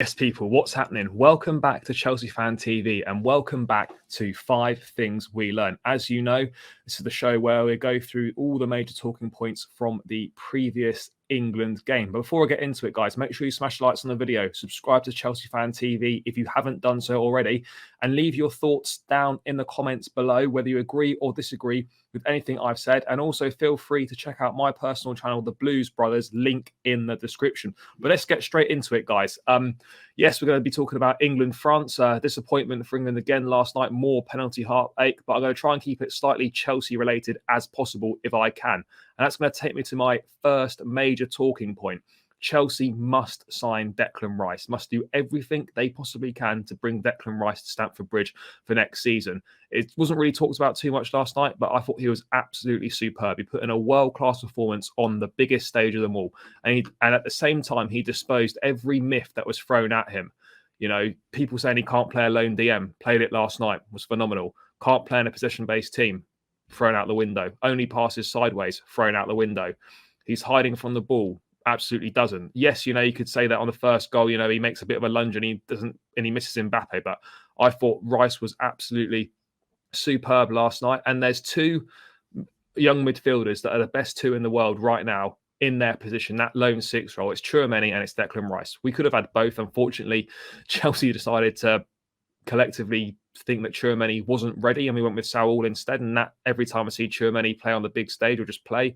Yes, people, what's happening? Welcome back to Chelsea Fan TV and welcome back to 5 Things We Learn. As you know, this is the show where we go through all the major talking points from the previous England game. But before I get into it, guys, make sure you smash the likes on the video, subscribe to Chelsea Fan TV if you haven't done so already, and leave your thoughts down in the comments below, whether you agree or disagree with anything I've said. And also feel free to check out my personal channel, The Blues Brothers, link in the description. But let's get straight into it, guys. Yes, we're going to be talking about England-France. Disappointment for England again last night, more penalty heartache, but I'm going to try and keep it slightly Chelsea-related as possible if I can. And that's going to take me to my first major talking point. Chelsea must sign Declan Rice, must do everything they possibly can to bring Declan Rice to Stamford Bridge for next season. It wasn't really talked about too much last night, but I thought he was absolutely superb. He put in a world-class performance on the biggest stage of them all. And at the same time, he disposed every myth that was thrown at him. You know, people saying he can't play a lone DM, played it last night, was phenomenal. Can't play in a possession-based team, thrown out the window. Only passes sideways, thrown out the window. He's hiding from the ball. Absolutely doesn't. Yes, you know, you could say that on the first goal, you know, he makes a bit of a lunge and he misses Mbappe. But I thought Rice was absolutely superb last night. And there's two young midfielders that are the best two in the world right now in their position, that lone six role. It's Tchouaméni and it's Declan Rice. We could have had both. Unfortunately, Chelsea decided to collectively think that Tchouaméni wasn't ready and we went with Saul instead. And that every time I see Tchouaméni play on the big stage or just play,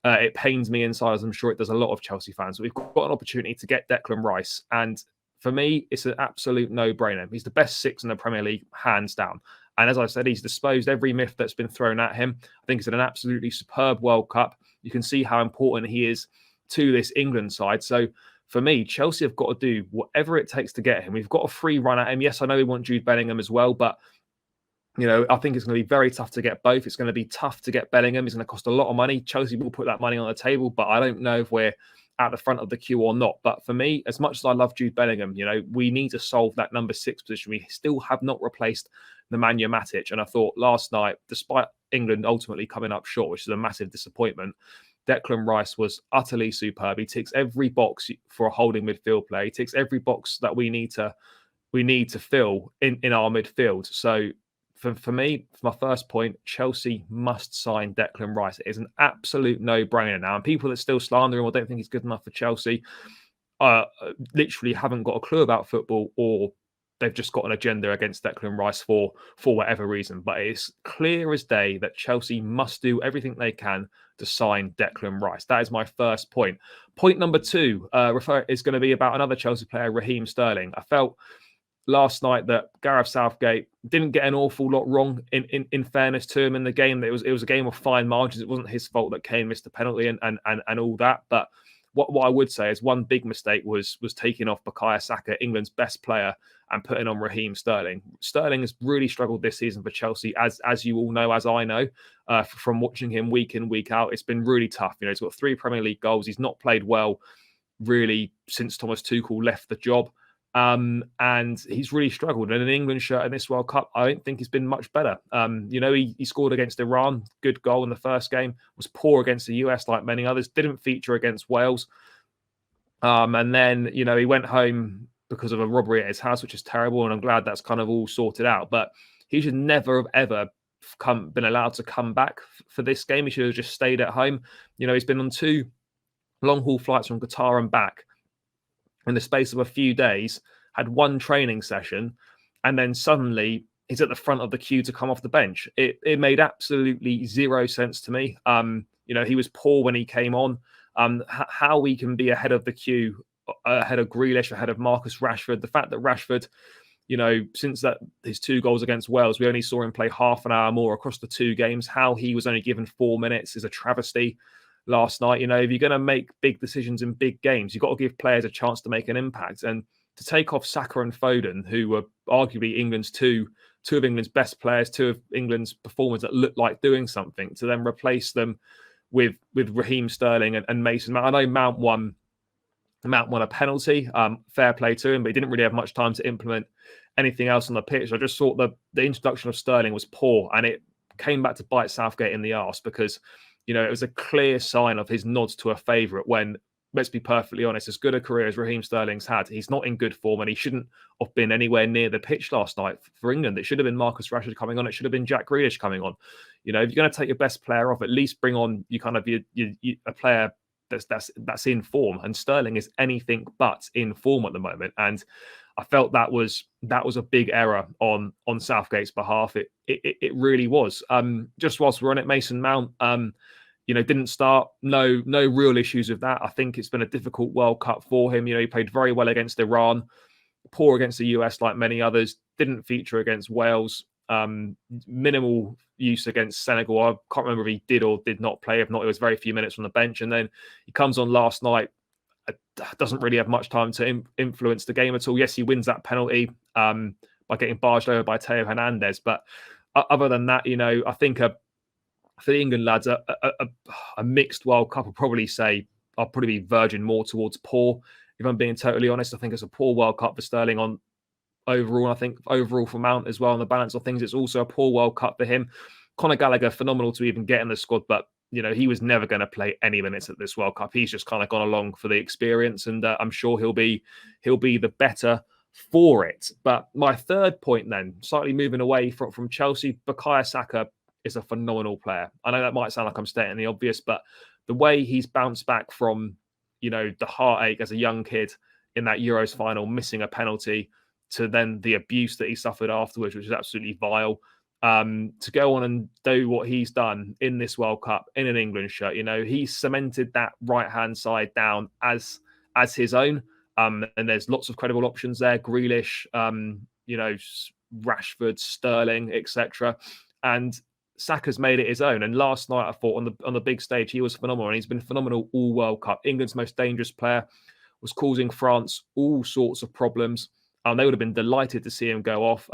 it pains me inside, as I'm sure it does a lot of Chelsea fans. We've got an opportunity to get Declan Rice. And for me, it's an absolute no-brainer. He's the best six in the Premier League, hands down. And as I said, he's disposed every myth that's been thrown at him. I think he's had an absolutely superb World Cup. You can see how important he is to this England side. So for me, Chelsea have got to do whatever it takes to get him. We've got a free run at him. Yes, I know we want Jude Bellingham as well, but you know, I think it's going to be very tough to get both. It's going to be tough to get Bellingham. It's going to cost a lot of money. Chelsea will put that money on the table, but I don't know if we're at the front of the queue or not. But for me, as much as I love Jude Bellingham, you know, we need to solve that number 6 position. We still have not replaced Nemanja Matic. And I thought last night, despite England ultimately coming up short, which is a massive disappointment, Declan Rice was utterly superb. He ticks every box for a holding midfield play. He ticks every box that we need to fill in our midfield. So for me, for my first point, Chelsea must sign Declan Rice. It is an absolute no-brainer now. And people that still slander him or don't think he's good enough for Chelsea literally haven't got a clue about football, or they've just got an agenda against Declan Rice for whatever reason. But it's clear as day that Chelsea must do everything they can to sign Declan Rice. That is my first point. Point number 2 is going to be about another Chelsea player, Raheem Sterling. I felt last night that Gareth Southgate didn't get an awful lot wrong in fairness to him in the game. It was a game of fine margins. It wasn't his fault that Kane missed the penalty and all that. But what I would say is one big mistake was taking off Bukayo Saka, England's best player, and putting on Raheem Sterling. Sterling has really struggled this season for Chelsea, as you all know, as I know, from watching him week in, week out. It's been really tough. You know, he's got 3 Premier League goals. He's not played well really since Thomas Tuchel left the job. And he's really struggled. And an England shirt in this World Cup, I don't think he's been much better. You know, he scored against Iran, good goal in the first game, was poor against the US like many others, didn't feature against Wales. And then, you know, he went home because of a robbery at his house, which is terrible. And I'm glad that's kind of all sorted out. But he should never have ever been allowed to come back for this game. He should have just stayed at home. You know, he's been on 2 long-haul flights from Qatar and back in the space of a few days, had 1 training session, and then suddenly he's at the front of the queue to come off the bench. It made absolutely zero sense to me. You know, he was poor when he came on. How we can be ahead of the queue, ahead of Grealish, ahead of Marcus Rashford. The fact that Rashford, you know, since his 2 goals against Wales, we only saw him play half an hour more across the 2 games. How he was only given 4 minutes is a travesty. Last night, you know, if you're going to make big decisions in big games, you've got to give players a chance to make an impact. And to take off Saka and Foden, who were arguably England's two of England's best players, 2 of England's performers that looked like doing something, to then replace them with Raheem Sterling and Mason Mount. I know Mount won a penalty, fair play to him, but he didn't really have much time to implement anything else on the pitch. I just thought the introduction of Sterling was poor, and it came back to bite Southgate in the arse because, you know, it was a clear sign of his nods to a favourite when let's be perfectly honest, as good a career as Raheem Sterling's had, he's not in good form, and he shouldn't have been anywhere near the pitch last night for England. It should have been Marcus Rashford coming on. It should have been Jack Grealish coming on. You know, if you're going to take your best player off, at least bring on a player that's in form. And Sterling is anything but in form at the moment. And I felt that was a big error on Southgate's behalf. It really was. Just whilst we're on it, Mason Mount, didn't start. No real issues with that. I think it's been a difficult World Cup for him. You know, he played very well against Iran, poor against the US like many others, didn't feature against Wales, minimal use against Senegal. I can't remember if he did or did not play. If not, it was very few minutes on the bench. And then he comes on last night, doesn't really have much time to influence the game at all. Yes, he wins that penalty by getting barged over by Theo Hernandez. But other than that, you know, I think for the England lads, a mixed World Cup, I'll probably be verging more towards poor. If I'm being totally honest, I think it's a poor World Cup for Sterling on overall. I think overall for Mount as well, on the balance of things, it's also a poor World Cup for him. Conor Gallagher, phenomenal to even get in the squad, but you know, he was never going to play any minutes at this World Cup. He's just kind of gone along for the experience, and I'm sure he'll be the better for it. But my third point then, slightly moving away from Chelsea, Bukayo Saka is a phenomenal player. I know that might sound like I'm stating the obvious, but the way he's bounced back from, you know, the heartache as a young kid in that Euros final, missing a penalty, to then the abuse that he suffered afterwards, which is absolutely vile, to go on and do what he's done in this World Cup in an England shirt. You know, he cemented that right-hand side down as his own. And there's lots of credible options there. Grealish, Rashford, Sterling, etc. And Saka's made it his own. And last night, I thought on the big stage, he was phenomenal. And he's been phenomenal all World Cup. England's most dangerous player, was causing France all sorts of problems. They would have been delighted to see him go off.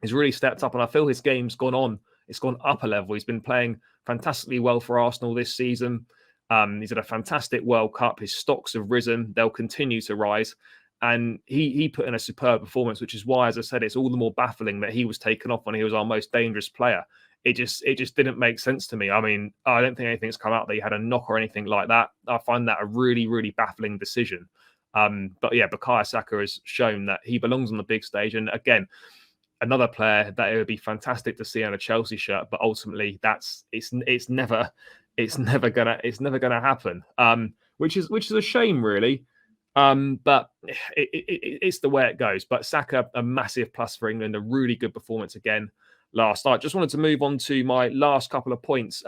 He's really stepped up, and I feel his game's gone on. It's gone up a level. He's been playing fantastically well for Arsenal this season. He's had a fantastic World Cup. His stocks have risen. They'll continue to rise. And he put in a superb performance, which is why, as I said, it's all the more baffling that he was taken off when he was our most dangerous player. It just didn't make sense to me. I mean, I don't think anything's come out that he had a knock or anything like that. I find that a really, really baffling decision. But yeah, Bukayo Saka has shown that he belongs on the big stage. And again, another player that it would be fantastic to see on a Chelsea shirt, but ultimately it's never gonna happen. Which is a shame, really. But it's the way it goes. But Saka, a massive plus for England, a really good performance again last night. Just wanted to move on to my last couple of points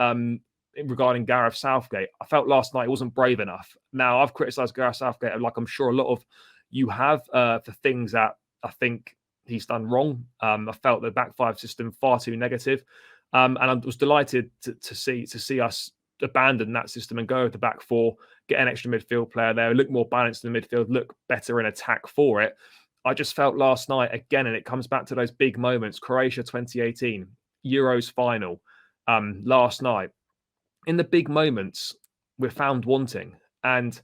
regarding Gareth Southgate. I felt last night he wasn't brave enough. Now, I've criticised Gareth Southgate, like I'm sure a lot of you have, for things that I think he's done wrong. I felt the back five system far too negative. And I was delighted to see us abandon that system and go with the back four, get an extra midfield player there, look more balanced in the midfield, look better in attack for it. I just felt last night, again, and it comes back to those big moments, Croatia 2018, Euros final, last night. In the big moments, we're found wanting. And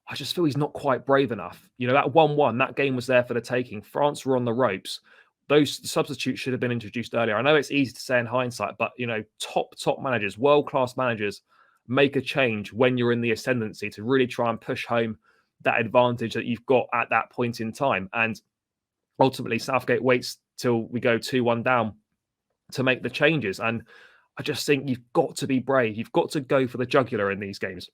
I just feel he's not quite brave enough. You know, that 1-1, that game was there for the taking. France were on the ropes. Those substitutes should have been introduced earlier. I know it's easy to say in hindsight, but, you know, top managers, world-class managers, make a change when you're in the ascendancy to really try and push home that advantage that you've got at that point in time. And ultimately, Southgate waits till we go 2-1 down to make the changes. And I just think you've got to be brave. You've got to go for the jugular in these games.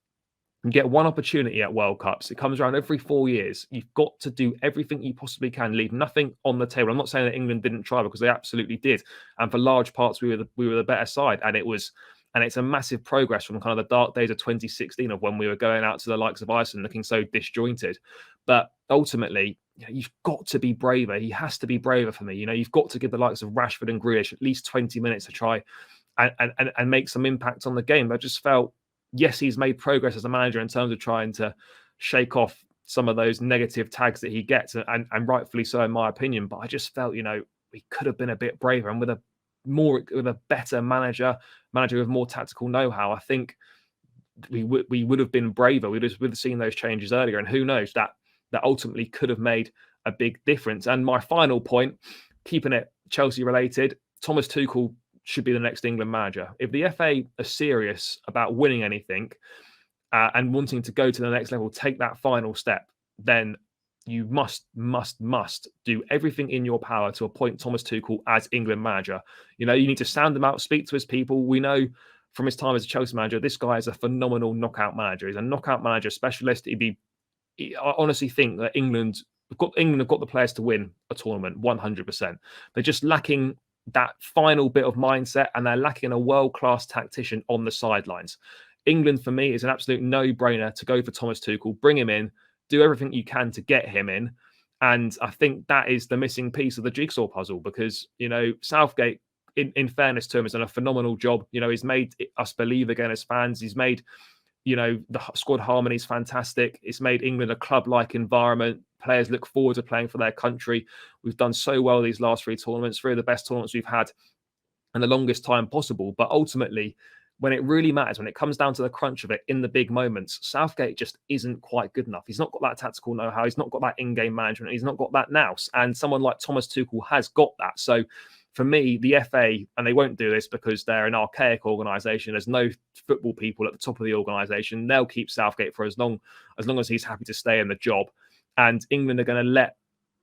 You get one opportunity at World Cups. It comes around every 4 years. You've got to do everything you possibly can. Leave nothing on the table. I'm not saying that England didn't try, because they absolutely did. And for large parts, we were the better side. And it's a massive progress from kind of the dark days of 2016 of when we were going out to the likes of Iceland looking so disjointed. But ultimately, you know, you've got to be braver. He has to be braver for me. You know, you've got to give the likes of Rashford and Grealish at least 20 minutes to try and make some impact on the game. I just felt, yes, he's made progress as a manager in terms of trying to shake off some of those negative tags that he gets, and rightfully so, in my opinion. But I just felt, you know, we could have been a bit braver, and with a better manager with more tactical know-how, I think we would have been braver. We would have seen those changes earlier, and who knows, that ultimately could have made a big difference. And my final point, keeping it Chelsea related, Thomas Tuchel should be the next England manager. If the FA are serious about winning anything, and wanting to go to the next level, take that final step, then you must do everything in your power to appoint Thomas Tuchel as England manager. You know, you need to sound him out, speak to his people. We know from his time as a Chelsea manager, this guy is a phenomenal knockout manager. He's a knockout manager specialist. I honestly think that England have got the players to win a tournament 100%. They're just lacking that final bit of mindset, and they're lacking a world-class tactician on the sidelines. England, for me, is an absolute no-brainer to go for Thomas Tuchel, bring him in, do everything you can to get him in. And I think that is the missing piece of the jigsaw puzzle, because, you know, Southgate, in fairness to him, has done a phenomenal job. You know, he's made us believe again as fans. He's made, you know, the squad harmony is fantastic. It's made England a club-like environment. Players look forward to playing for their country. We've done so well these last three tournaments, three of the best tournaments we've had in the longest time possible. But ultimately, when it really matters, when it comes down to the crunch of it in the big moments, Southgate just isn't quite good enough. He's not got that tactical know-how. He's not got that in-game management. He's not got that nous. And someone like Thomas Tuchel has got that. So for me, the FA, and they won't do this because they're an archaic organisation. There's no football people at the top of the organisation. They'll keep Southgate for as long as he's happy to stay in the job. And England are going to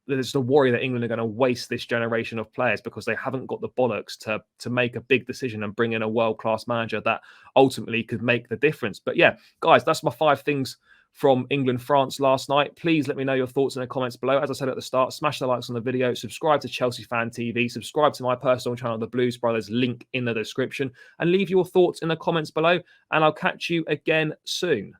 there's the worry that England are going to waste this generation of players because they haven't got the bollocks to make a big decision and bring in a world-class manager that ultimately could make the difference. But yeah, guys, that's my 5 things from England-France last night. Please let me know your thoughts in the comments below. As I said at the start, smash the likes on the video, subscribe to Chelsea Fan TV, subscribe to my personal channel, The Blues Brothers, link in the description, and leave your thoughts in the comments below, and I'll catch you again soon.